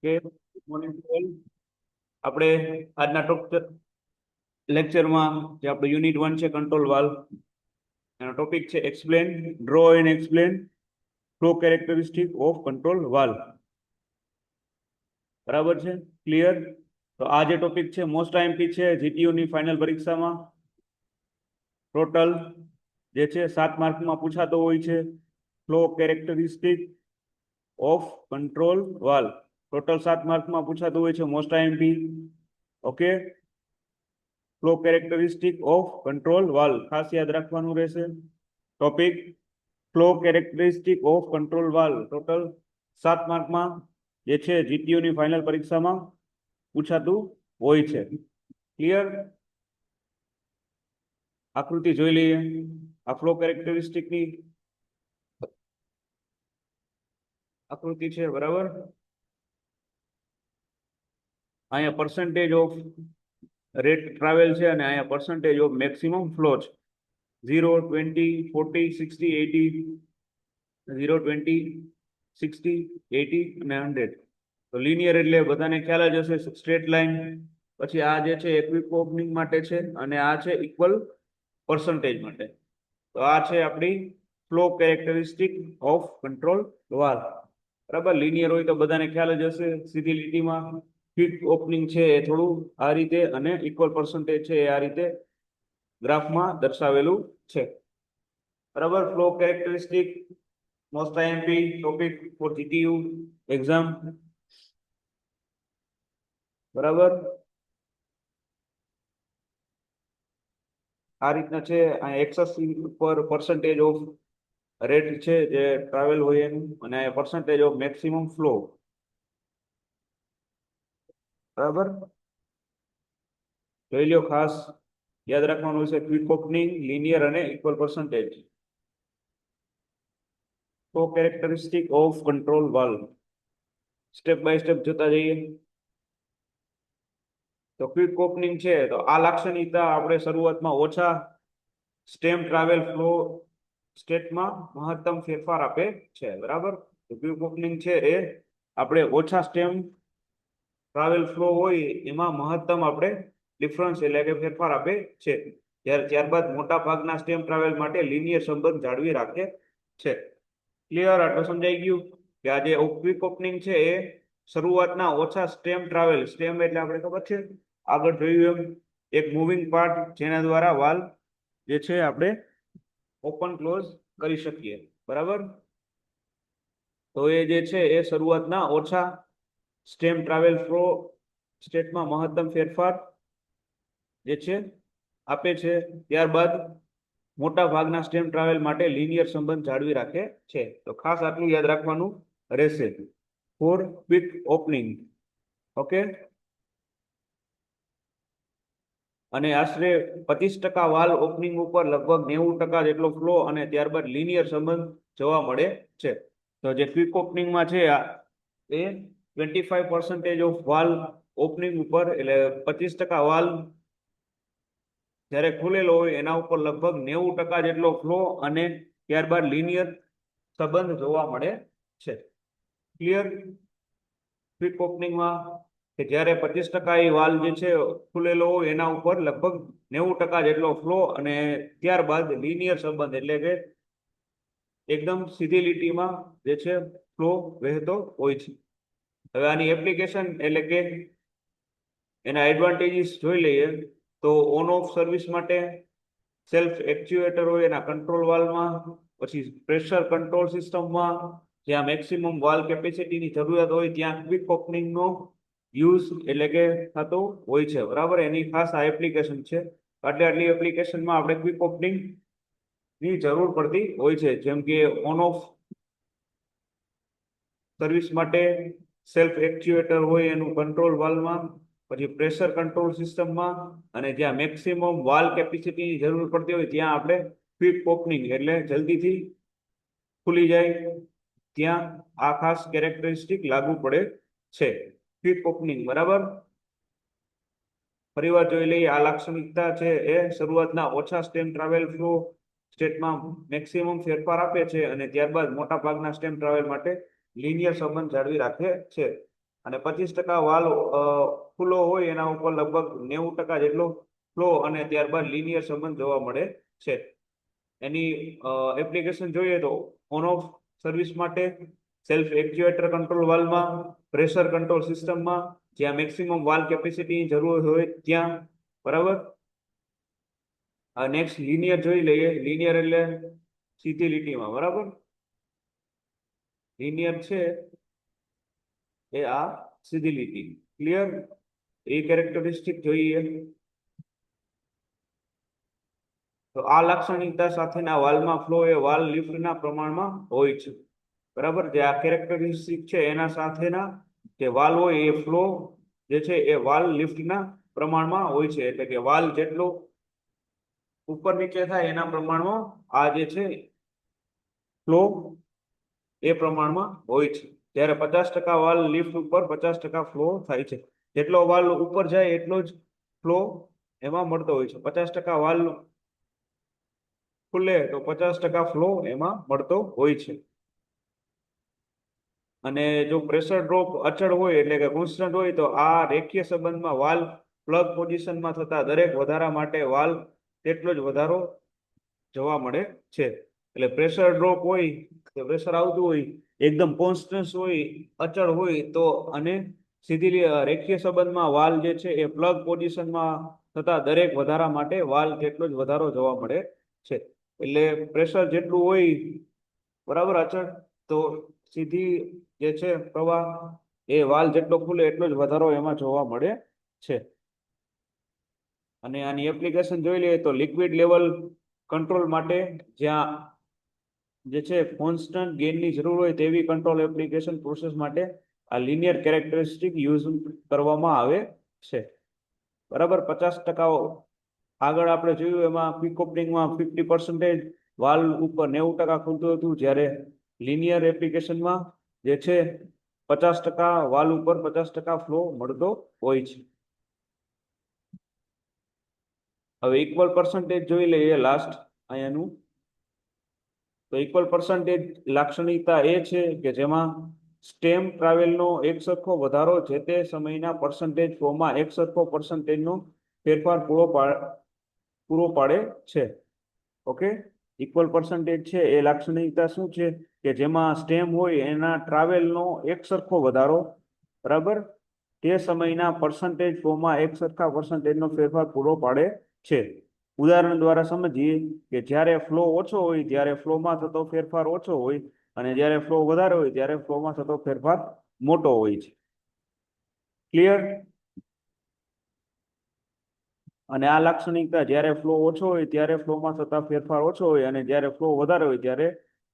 કે મોર્નિંગ આપણે આજના લેક્ચરમાં જે આપણે યુનિટ 1 છે કંટ્રોલ વાલ્વ એનો ટોપિક છે explain draw and explain flow characteristic of control valve. બરાબર છે, ક્લિયર? તો આ જે ટોપિક છે મોસ્ટ આઈએમપી છે જીટીયુ ની ફાઇનલ પરીક્ષામાં. ટોટલ જે છે 7 માર્કમાં પૂછાતો હોય છે flow characteristic of control valve. Total 7 માર્કમાં પૂછાતું હોય છે most IMP. Okay, flow characteristic of control valve ખાસ યાદ રાખવાનું રહેશે. Topic flow characteristic of control valve total 7 માર્કમાં જે છે જીટીયુ ની ફાઇનલ પરીક્ષામાં પૂછાતું હોય છે. ક્લિયર? આકૃતિ જોઈ લઈએ. આ ફ્લો કેરેક્ટરિસ્ટિક ની આકૃતિ છે, બરાબર? અહીંયા પર્સન્ટેજ ઓફ રેટ ટ્રાવેલ છે અને અહીંયા પર્સન્ટેજ ઓફ મેક્સિમમ ફ્લો છે. 0, 20, 40, 60, 80, 0, 20, 60, 80 અને 100. તો લિનિયર એટલે બધાને ખ્યાલ જ હશે, સ્ટ્રેટ લાઇન. પછી આ જે છે ઇક્વિક ઓપનિંગ માટે છે અને આ છે ઇક્વલ પર્સન્ટેજ માટે. તો આ છે આપણી flow characteristic of control valve. બરાબર, લિનિયર હોય તો બધાને ખ્યાલ જ હશે, સીધી લીટીમાં. ક્વિક ઓપનિંગ છે એ થોડું આ રીતે અને ઇક્વલ પર્સન્ટેજ છે એ આ રીતે ગ્રાફમાં દર્શાવેલું છે. બરાબર, flow characteristic most IMP topic for GTU exam. બરાબર, આ રીતના છે. આ એક્સસ ઉપર પર્સન્ટેજ ઓફ રેટ છે જે ટ્રાવેલ હોય એનું, અને પર્સન્ટેજ ઓફ મેક્સિમમ ફ્લો. બરાબર, જોઈ લ્યો, ખાસ યાદ રાખવાનું છે ક્વિક ઓપનિંગ, લિનિયર અને equal percentage. Flow characteristic of control valve step by step જોતા જઈએ. તો ક્વિક ઓપનિંગ છે તો આ લાક્ષણિકતા આપણે શરૂઆતમાં ઓછા સ્ટેમ ટ્રાવેલ ફ્લો સ્ટેટમાં મહત્તમ ફેરફાર આપે છે. બરાબર, તો ક્વિક ઓપનિંગ છે એ આપણે ઓછા સ્ટેમ ટ્રાવેલ ફ્લો હોય એમાં મહત્તમ આપણે ડિફરન્સ એટલે કે ફેરફાર આપે છે. ત્યારબાદ મોટા ભાગના સ્ટેમ ટ્રાવેલ માટે લિનિયર સંબંધ જાળવી રાખે છે. ક્લિયર? આટલું સમજાઈ ગયું કે આ જે ક્વિક ઓપનિંગ છે એ શરૂઆતના ઓછા સ્ટેમ ટ્રાવેલ, સ્ટેમ એટલે આપણે ખબર છે આગળ જોયું એમ એક મૂવિંગ પાર્ટ જેના દ્વારા વાલ્વ જે છે આપણે ઓપન ક્લોઝ કરી શકીએ. બરાબર, તો એ જે છે એ શરૂઆતના ઓછા સ્ટેમ ટ્રાવેલ ફ્લો સ્ટેટમાં મહત્તમ ફેરફાર જે છે આપે છે. ત્યારબાદ મોટા ભાગના સ્ટેમ ટ્રાવેલ માટે લિનિયર સંબંધ જાળવી રાખે છે. તો ખાસ આટલું યાદ રાખવાનું રહેશે ફોર ક્વિક ઓપનિંગ. ઓકે, અને આશરે 25% વાલ્વ ઓપનિંગ ઉપર લગભગ 90% જેટલો ફ્લો અને ત્યારબાદ લિનિયર સંબંધ જોવા મળે છે. તો જે ક્વિક ઓપનિંગમાં છે એ 25% ઓફ વાલ્વ ઓપનિંગ ઉપર, એટલે 25% વાલ્વ જ્યારે ખુલેલો હોય એના ઉપર લગભગ 90% જેટલો ફ્લો અને ત્યારબાદ લિનિયર સંબંધ જોવા મળે છે. ક્લિયર? ક્વિક ઓપનિંગમાં કે જ્યારે 25% વાલ્વ જે છે ખુલેલો હોય એના ઉપર લગભગ 90% જેટલો ફ્લો અને ત્યારબાદ લિનિયર સંબંધ એટલે કે એકદમ સીધી લીટીમાં જે છે ફ્લો વહેતો હોય છે. હવે આની એપ્લિકેશન એટલે કે એના એડવાન્ટેજીસ જોઈ લઈએ. તો ઓન ઓફ સર્વિસ માટે સેલ્ફ એક્ચ્યુએટર હોય એના કંટ્રોલ વાલ્વમાં, પછી પ્રેશર કંટ્રોલ સિસ્ટમમાં જ્યાં મેક્સિમમ વાલ્વ કેપેસિટીની જરૂરિયાત હોય ત્યાં ક્વિક ઓપનિંગનો યુઝ એટલે કે થતો હોય છે. બરાબર, એની ખાસ આ એપ્લિકેશન છે. આટલી એપ્લિકેશનમાં આપણે ક્વિક ઓપનિંગ ની જરૂર પડતી હોય છે, જેમ કે ઓન ઓફ સર્વિસ માટે સેલ્ફ એક્ચ્યુએટર હોય એનું કંટ્રોલ વાલ્વમાં, પછી પ્રેશર કંટ્રોલ સિસ્ટમમાં, અને જ્યાં મેક્સિમમ વાલ્વ કેપેસિટીની જરૂર પડતી હોય ત્યાં આપણે ક્વિક ઓપનિંગ એટલે જલ્દીથી ખુલી જાય ત્યાં આ ખાસ કેરેક્ટરિસ્ટિક લાગુ પડે છે, ક્વિક ઓપનિંગ. બરાબર, ફરીવાર જોઈ લઈએ. આ લાક્ષણિકતા છે એ શરૂઆતના ઓછા સ્ટેમ ટ્રાવેલ ફ્લો સ્ટેટમાં મેક્સિમમ ફેરફાર આપે છે અને ત્યારબાદ મોટા ભાગના સ્ટેમ ટ્રાવેલ માટે લિનિયર સંબંધ જાળવી રાખે છે. અને 25% વાલ ખુલ્લો હોય એના ઉપર લગભગ 90% જેટલો ફ્લો અને ત્યારબાદ લિનિયર સંબંધ જોવા મળે છે. એની એપ્લિકેશન જોઈએ તો ઓન ઓફ સર્વિસ માટે, સેલ્ફ એક્ચ્યુએટર કંટ્રોલ વાલ્વમાં, પ્રેશર કંટ્રોલ સિસ્ટમમાં, જ્યાં મેક્સિમમ વાલ કેપેસિટીની જરૂર હોય ત્યાં, બરાબર. નેક્સ્ટ લિનિયર જોઈ લઈએ. લિનિયર એટલે સીધી લીટીમાં, બરાબર. લિનિયર છે એ આ સીધી લીટી. ક્લિયર? એ કેરેક્ટરિસ્ટિક જોઈએ. તો આ લાક્ષણિકતા સાથેના વાલ્વમાં ફ્લો એ વાલ લિફ્ટના પ્રમાણમાં હોય છે, બરાબર. જે આ કેરેક્ટરિસ્ટિક છે એના સાથેના જે વાલ હોય એ ફ્લો જે છે એ વાલ લિફ્ટના પ્રમાણમાં હોય છે. એટલે કે વાલ જેટલો ઉપર નીચે થાય એના પ્રમાણમાં આ જે છે ફ્લો એ પ્રમાણમાં હોય છે. જ્યારે 50% વાલ લિફ્ટ ઉપર 50% ફ્લો થાય છે. જેટલો વાલ ઉપર જાય એટલો જ ફ્લો એમાં મળતો હોય છે. 50% વાલ ખુલે તો 50% ફ્લો એમાં મળતો હોય છે. અને જો પ્રેશર ડ્રોપ અચળ હોય એટલે કે કોન્સ્ટન્ટ હોય તો આ રેખીય સંબંધમાં વાલ પ્લગ પોઝિશનમાં થતા દરેક વધારા માટે વાલ તેટલો જ વધારો જોવા મળે છે. એટલે પ્રેશર ડ્રોપ હોય તો પ્રેશર આવતું હોય એકદમ કોન્સ્ટન્ટ હોય, અચળ હોય તો, અને સીધી રેખીય સંબંધમાં વાલ જે છે એ પ્લગ પોઝિશનમાં થતા દરેક વધારા માટે વાલ તેટલો જ વધારો જોવા મળે છે. એટલે પ્રેશર જેટલું હોય, બરાબર, અચળ, તો સીધી જે છે પ્રવાહ એ વાલ જેટલો ખુલે એટલો જ વધારો એમાં જોવા મળે છે. અને આની એપ્લિકેશન જોઈ લઈએ તો લિક્વિડ લેવલ કંટ્રોલ માટે, જ્યાં જે છે કોન્સ્ટન્ટ ગેઇનની જરૂર હોય તેવી કંટ્રોલ એપ્લિકેશન પ્રોસેસ માટે આ લિનિયર કેરેક્ટરિસ્ટિક યુઝ કરવામાં આવે છે, બરાબર. 50% આગળ આપણે જોયું એમાં ક્વિક ઓપનિંગમાં 50% વાલ ઉપર 90% ખુલતું હતું, જ્યારે લિનિયર એપ્લિકેશનમાં જે છે 50% વાલ ઉપર 50% ફ્લો મળતો હોય છે. હવે ઇક્વલ પર્સન્ટેજ જોઈ લઈએ લાસ્ટ અહીંયાનું. તો ઇક્વલ પર્સન્ટેજ લાક્ષણિકતા એ છે કે જેમાં સ્ટેમ ટ્રાવેલનો એક સરખો વધારો જે તે સમયના પર્સન્ટેજ ફ્લોમાં એક સરખો પર્સન્ટેજનો ફેરફાર પૂરો પાડે છે. ઓકે, ઇક્વલ પર્સન્ટેજ છે એ લાક્ષણિકતા શું છે કે જેમાં સ્ટેમ હોય એના ટ્રાવેલનો એક સરખો વધારો, બરાબર, તે સમયના પર્સન્ટેજ ફ્લોમાં એક સરખા પર્સન્ટેજનો ફેરફાર પૂરો પાડે છે. ઉદાહરણ દ્વારા સમજીએ કે જ્યારે ફ્લો ઓછો હોય ત્યારે ફ્લોમાં થતો ફેરફાર ઓછો હોય, અને જ્યારે ફ્લો વધારે હોય ત્યારે ફ્લોમાં થતો ફેરફાર મોટો હોય છે. ક્લિયર? અને આ લાક્ષણિકતા જ્યારે ફ્લો ઓછો હોય ત્યારે ફ્લોમાં થતા ફેરફાર ઓછો હોય, અને જ્યારે ફ્લો વધારે હોય ત્યારે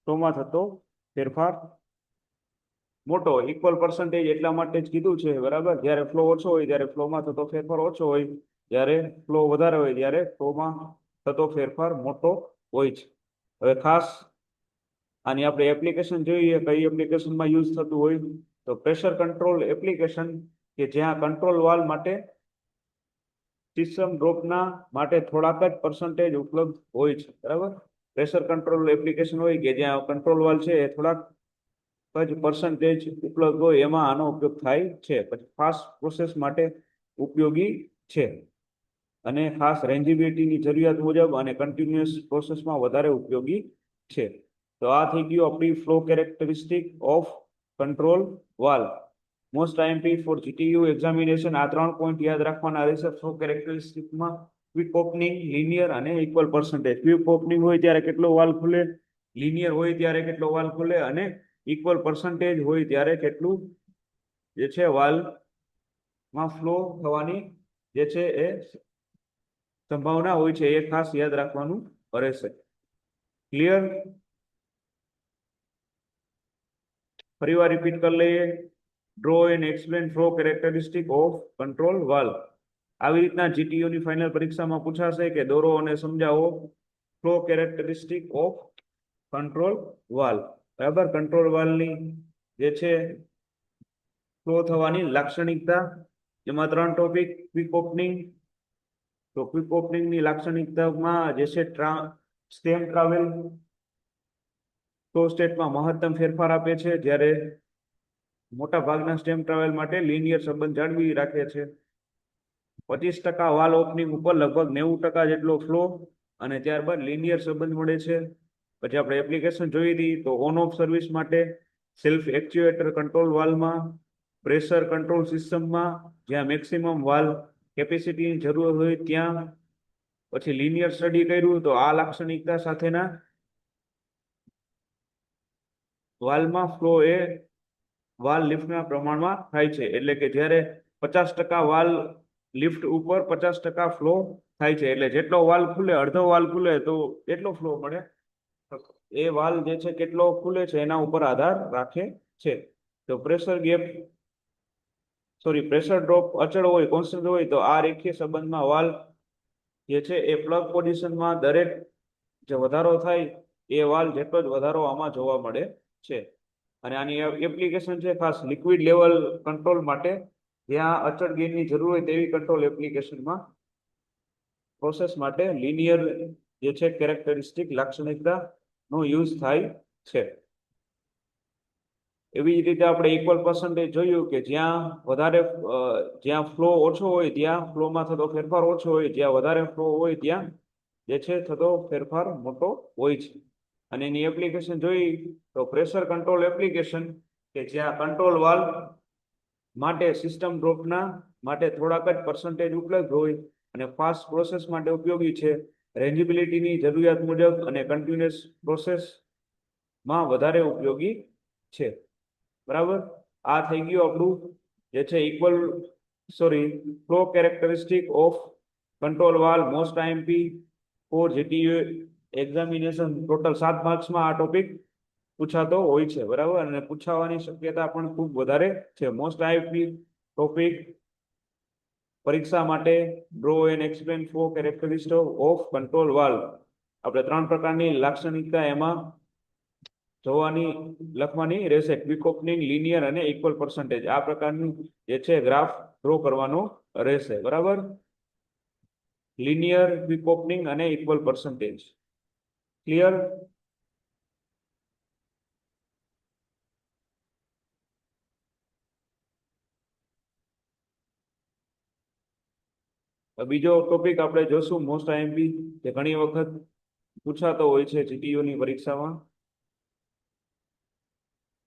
ફ્લોમાં થતો ફેરફાર મોટો હોય. ઇક્વલ પર્સન્ટેજ એટલા માટે જ કીધું છે, બરાબર. જ્યારે ફ્લો ઓછો હોય ત્યારે ફ્લોમાં થતો ફેરફાર ઓછો હોય, જ્યારે ફ્લો વધારે હોય ત્યારે ફ્લોમાં થતો ફેરફાર મોટો હોય છે. હવે ખાસ આની આપણે એપ્લિકેશન જોઈએ, કઈ એપ્લિકેશનમાં યુઝ થતું હોય તો પ્રેશર કંટ્રોલ એપ્લિકેશન, કે જ્યાં કંટ્રોલ વાલ્વ માટે સિસ્ટમ ડ્રોપના માટે થોડાક જ પર્સન્ટેજ ઉપલબ્ધ હોય છે, બરાબર. પ્રેશર કંટ્રોલ એપ્લિકેશન હોય કે જ્યાં કંટ્રોલ વાલ્વ છે એ થોડાક જ પર્સન્ટેજ ઉપલબ્ધ હોય એમાં આનો ઉપયોગ થાય છે. પછી ફાસ્ટ પ્રોસેસ માટે ઉપયોગી છે, અને ખાસ રેન્જિબિલિટીની જરૂરિયાત મુજબ અને કન્ટિન્યુઅસ પ્રોસેસમાં વધારે ઉપયોગી છે. તો આ થઈ ગયું આપણી flow characteristic of control valve. Most IMP for GTU examination આ 3 પોઈન્ટ યાદ રાખવાના રહેશે ફ્લો કેરેક્ટરિસ્ટિકમાં: ક્વિક ઓપનિંગ, લિનિયર અને ઇક્વલ પર્સન્ટેજ. ક્વિક ઓપનિંગ હોય ત્યારે કેટલો વાલ્વ ખુલે, લિનિયર હોય ત્યારે કેટલો વાલ્વ ખુલે, અને ઇક્વલ પર્સન્ટેજ હોય ત્યારે કેટલું જે છે વાલ્વમાં ફ્લો થવાની જે છે એ સંભાવના હોય છે, એ ખાસ યાદ રાખવાનું રહેશે. ક્લિયર? ફરીવાર રિપીટ કરી લઈએ. Draw and explain flow characteristic of control valve. આવી રીતના જીટીયુ ની ફાઇનલ પરીક્ષામાં પૂછાશે કે દોરો અને સમજાવો flow characteristic of control valve, બરાબર. કંટ્રોલ વાલ્વની જે છે ફ્લો થવાની લાક્ષણિકતા, એમાં 3 ટોપિક: ક્વિક ઓપનિંગ, તો ક્વિક ઓપનિંગની લાક્ષણિકતામાં જે છે સ્ટેમ ટ્રાવેલ ફ્લો સ્ટેટમાં મહત્તમ ફેરફાર આપે છે, જ્યારે મોટા ભાગના સ્ટેમ ટ્રાવેલ માટે લિનિયર સંબંધ જાળવી રાખે છે. 25% વાલ ઓપનિંગ ઉપર લગભગ 90% જેટલો ફ્લો અને ત્યારબાદ લિનિયર સંબંધ મળે છે. પછી આપણે એપ્લિકેશન જોઈ હતી તો ઓન ઓફ સર્વિસ માટે, સેલ્ફ એક્ચ્યુએટર કંટ્રોલ વાલ્વમાં, પ્રેશર કંટ્રોલ સિસ્ટમમાં જ્યાં મેક્સિમમ વાલ્વ કેપેસિટીની જરૂર હોય ત્યાં. પછી લિનિયર સ્ટડી કર્યું તો આ લાક્ષણિકતા સાથેના વાલ્વમાં ફ્લો એ વાલ લિફ્ટના પ્રમાણમાં થાય છે. એટલે કે જ્યારે 50% વાલ લિફ્ટ ઉપર 50% ફ્લો થાય છે. એટલે જેટલો વાલ ખુલે, અડધો વાલ ખુલે તો એટલો ફ્લો મળે. એ વાલ જે છે કેટલો ખુલે છે એના ઉપર આધાર રાખે છે. તો પ્રેશર ડ્રોપ અચળ હોય, કોન્સ્ટન્ટ હોય તો આ રેખીય સંબંધમાં વાલ જે છે એ પ્લગ પોઝિશનમાં દરેક જે વધારો થાય એ વાલ જેટલો જ વધારો આમાં જોવા મળે છે. અને આની એપ્લિકેશન છે ખાસ લિક્વિડ લેવલ કંટ્રોલ માટે, જ્યાં અચળ ગેઇનની જરૂર હોય તેવી કંટ્રોલ એપ્લિકેશનમાં પ્રોસેસ માટે લિનિયર જે છે કેરેક્ટરિસ્ટિક લાક્ષણિકતા નો યુઝ થાય છે. એવી જ રીતે આપણે ઇક્વલ પર્સન્ટેજ જોયું કે જ્યાં ફ્લો ઓછો હોય ત્યાં ફ્લોમાં થતો ફેરફાર ઓછો હોય, જ્યાં વધારે ફ્લો હોય ત્યાં જે છે થતો ફેરફાર મોટો હોય છે. અને એની એપ્લિકેશન જોઈ તો પ્રેશર કંટ્રોલ એપ્લિકેશન કે જ્યાં કંટ્રોલ વાલ્વ માટે સિસ્ટમ ડ્રોપના માટે થોડાક જ પર્સન્ટેજ ઉપલબ્ધ હોય અને ફાસ્ટ પ્રોસેસ માટે ઉપયોગી છે. રેન્જિબિલિટીની જરૂરિયાત મુજબ અને કન્ટિન્યુઅસ પ્રોસેસમાં વધારે ઉપયોગી છે. બરાબર, આ થઈ ગયું આપણું જે છે flow characteristic of control valve most IMP for GTU examination. Total 7 માર્ક્સમાં આ ટોપિક પૂછાતો હોય છે. બરાબર, અને પૂછાવાની શક્યતા પણ ખૂબ વધારે છે. મોસ્ટ આઈએમપી ટોપિક પરીક્ષા માટે draw and explain flow characteristic of control valve. આપણે 3 પ્રકારની લાક્ષણિકતા એમાં લખવાની રહેશે: ક્વિક ઓપનિંગ, લિનિયર અને ઇક્વલ પર્સન્ટેજ. આ પ્રકારનું જે છે ગ્રાફ ડ્રો કરવાનો રહેશે. બરાબર, લિનિયર, ક્વિક ઓપનિંગ અને ઇક્વલ પર્સન્ટેજ. ક્લિયર? બીજો ટોપિક આપણે જોશું મોસ્ટ આઈએમપી, જે ઘણી વખત પૂછાતો હોય છે જીટીયુ ની પરીક્ષામાં: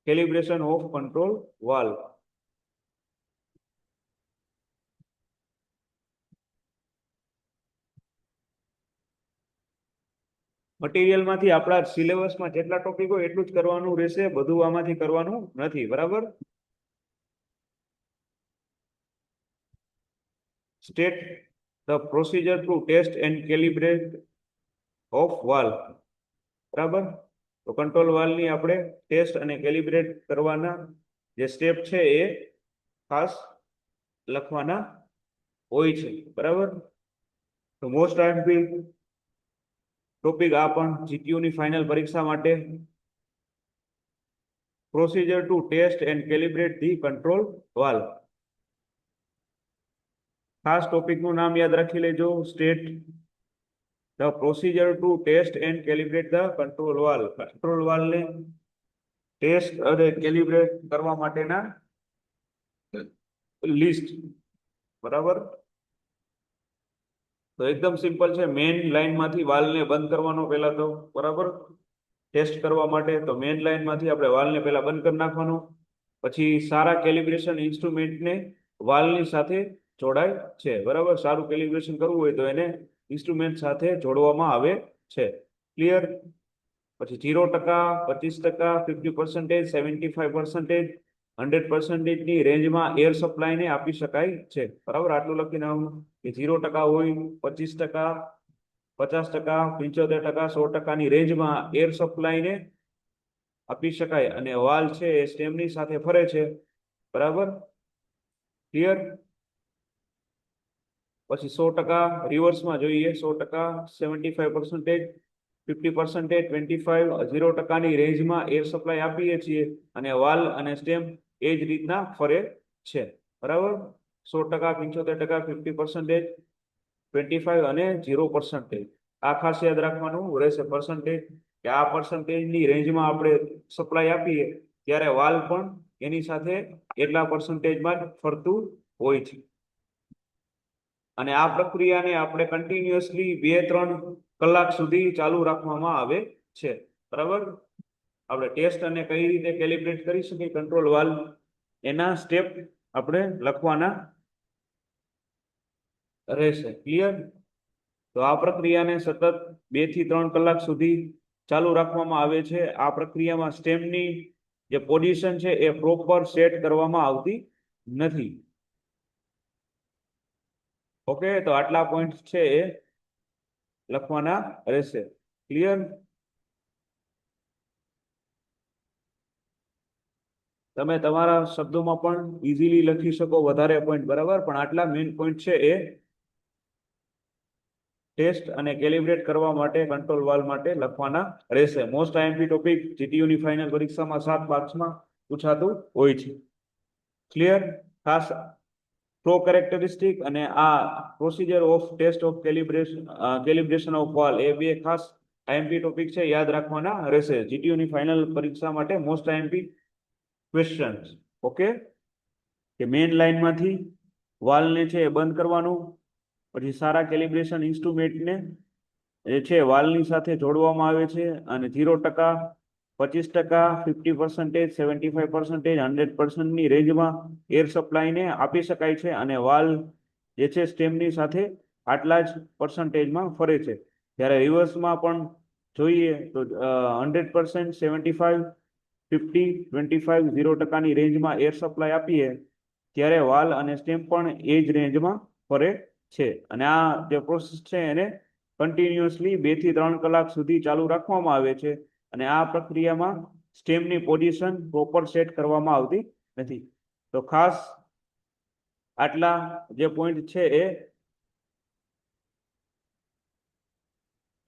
કેલિબ્રેશન ઓફ કંટ્રોલ વાલ્વ. મટીરિયલમાંથી આપણા સિલેબસમાં જેટલા ટોપિક હોય એટલું જ કરવાનું રહેશે, બધું આમાંથી કરવાનું નથી. બરાબર, state the procedure to test and calibrate of valve. બરાબર, તો કંટ્રોલ વાલ્વની આપણે ટેસ્ટ અને કેલિબ્રેટ કરવાના જે સ્ટેપ છે એ ખાસ લખવાના હોય છે. બરાબર, તો મોસ્ટ આઈએમપી ટોપિક આ પણ જીટીયુ ની ફાઇનલ પરીક્ષા માટે: procedure to test and calibrate the control valve. ખાસ ટોપિકનું નામ યાદ રાખી લેજો: state the procedure to test and calibrate the control valve. Control વાલ્વને ટેસ્ટ અને કેલિબ્રેટ કરવા માટેના લિસ્ટ. બરાબર, તો એકદમ સિમ્પલ છે. મેઇન લાઇનમાંથી વાલ્વને બંધ કરવાનો પહેલા તો. બરાબર, ટેસ્ટ કરવા માટે તો મેઇન લાઇનમાંથી આપણે વાલ્વને પહેલા બંધ કરી નાખવાનો. પછી સારા કેલિબ્રેશન ઇન્સ્ટ્રુમેન્ટને વાલ્વની સાથે જોડાય છે. બરાબર, સારું કેલિબ્રેશન કરવું હોય તો એને ઇન્સ્ટ્રુમેન્ટ સાથે જોડવામાં આવે છે. ક્લિયર? પછી 0%, 25%, 50%, 75%, 100% ની રેન્જમાં એર સપ્લાયને આપી શકાય છે. બરાબર, આટલું લખીને આવવાનું કે 0% હોય, 25%, 50%, 75%, 100% ની રેન્જમાં એર સપ્લાયને આપી શકાય અને વાલ્વ છે એ સ્ટેમની સાથે ફરે છે. બરાબર, ક્લિયર? પછી 100% રિવર્સમાં જોઈએ: 100%, 75%, 50%, 25, 0% ની રેન્જમાં એર સપ્લાય આપીએ છીએ અને વાલ્વ અને સ્ટેમ એ જ રીતના ફરે છે. બરાબર, 100%, 75%, 50%, 25 અને 0%. આ ખાસ યાદ રાખવાનું રહેશે પર્સન્ટેજ, કે આ પર્સન્ટેજની રેન્જમાં આપણે સપ્લાય આપીએ ત્યારે વાલ્વ પણ એની સાથે એટલા પર્સન્ટેજમાં જ ફરતું હોય છે. અને આ પ્રક્રિયાને આપણે કન્ટિન્યુઅસલી 2-3 કલાક સુધી ચાલુ રાખવામાં આવે છે. બરાબર. આપણે ટેસ્ટ અને કઈ રીતે કેલિબ્રેટ કરી શકીએ કંટ્રોલ વાલ્વ એના સ્ટેપ આપણે લખવાના રહેશે. ક્લિયર? તો આ પ્રક્રિયાને સતત 2 થી 3 કલાક સુધી ચાલુ રાખવામાં આવે છે. આ પ્રક્રિયામાં સ્ટેમની જે પોઝિશન છે એ પ્રોપર સેટ કરવામાં આવતી નથી. ઓકે, તો આટલા પોઈન્ટ છે એ લખવાના રહેશે. ક્લિયર? તમે તમારા શબ્દોમાં પણ ઇઝીલી લખી શકો વધારે પોઈન્ટ, બરાબર, પણ આટલા મેઇન પોઈન્ટ છે એ ટેસ્ટ અને કેલિબ્રેટ કરવા માટે કંટ્રોલ વાલ્વ માટે લખવાના રહેશે. મોસ્ટ આઈએમપી ટોપિક જીટીયુની ફાઇનલ પરીક્ષામાં 7 માર્ક્સમાં પૂછાતું હોય છે. ક્લિયર? ખાસ ફ્લો કેરેક્ટરિસ્ટિક અને આ procedure of test of calibration of valve એ બે ખાસ આઈએમપી ટોપિક છે, યાદ રાખવાના રહેશે. જીટીયુની ફાઇનલ પરીક્ષા માટે મોસ્ટ આઈએમપી ક્વેશ્ચન્સ. ઓકે, કે મેઇન લાઇનમાંથી વાલને છે એ બંધ કરવાનું, પછી સારા કેલિબ્રેશન ઇન્સ્ટ્રુમેન્ટને એ છે વાલની સાથે જોડવામાં આવે છે અને 0%, 25%, 50%, 75%, 100%ની રેન્જમાં એર સપ્લાયને આપી શકાય છે અને વાલ જે છે સ્ટેમની સાથે આટલા જ પર્સન્ટેજમાં ફરે છે. જ્યારે રિવર્સમાં પણ જોઈએ તો 100%, 75%, 50%, 25%, 0%ની રેન્જમાં એર સપ્લાય આપીએ ત્યારે વાલ અને સ્ટેમ પણ એ જ રેન્જમાં ફરે છે. અને આ જે પ્રોસેસ છે એને કન્ટિન્યુઅસલી 2 થી 3 કલાક સુધી ચાલુ રાખવામાં આવે છે અને આ પ્રક્રિયામાં સ્ટેમની પોઝિશન પ્રોપર સેટ કરવામાં આવતી નથી. તો ખાસ આટલા જે પોઈન્ટ છે એ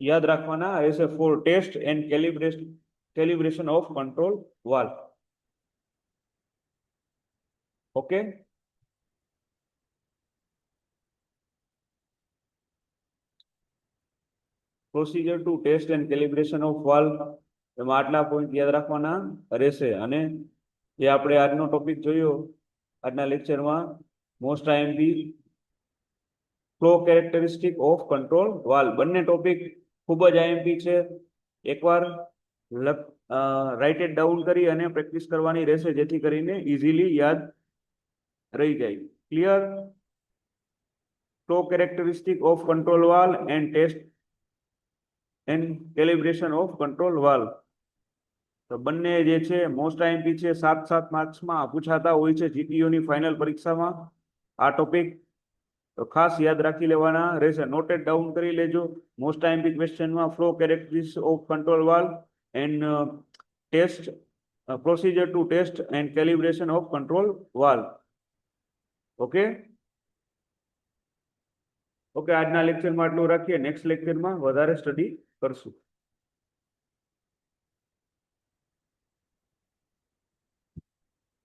યાદ રાખવાના રહેશે for test and calibration of control valve. Okay, procedure to test and calibration of valve, એમાં આટલા પોઈન્ટ યાદ રાખવાના રહેશે. અને જે આપણે આજનો ટોપિક જોયો આજના લેક્ચરમાં most IMP flow characteristic of control valve, બંને ટોપિક ખૂબ જ આઈએમપી છે. એકવાર રાઇટ ઇટ ડાઉન કરી અને પ્રેક્ટિસ કરવાની રહેશે જેથી કરીને ઇઝીલી યાદ રહી જાય. Clear? Flow characteristic of control valve and test and calibration of control valve, તો બંને જે છે મોસ્ટ આઈએમપી છે, 7 માર્ક્સમાં પૂછાતા હોય છે જીટીયુની ફાઇનલ પરીક્ષામાં આ ટોપિક. તો ખાસ યાદ રાખી લેવાના રહેશે, નોટેડ ડાઉન કરી લેજો. મોસ્ટ આઈએમપી ક્વેશ્ચનમાં flow characteristics of control valve and test procedure to test and calibration of control valve. Okay, આજના લેક્ચરમાં આટલું રાખીએ. નેક્સ્ટ લેક્ચરમાં વધારે સ્ટડી કરશું.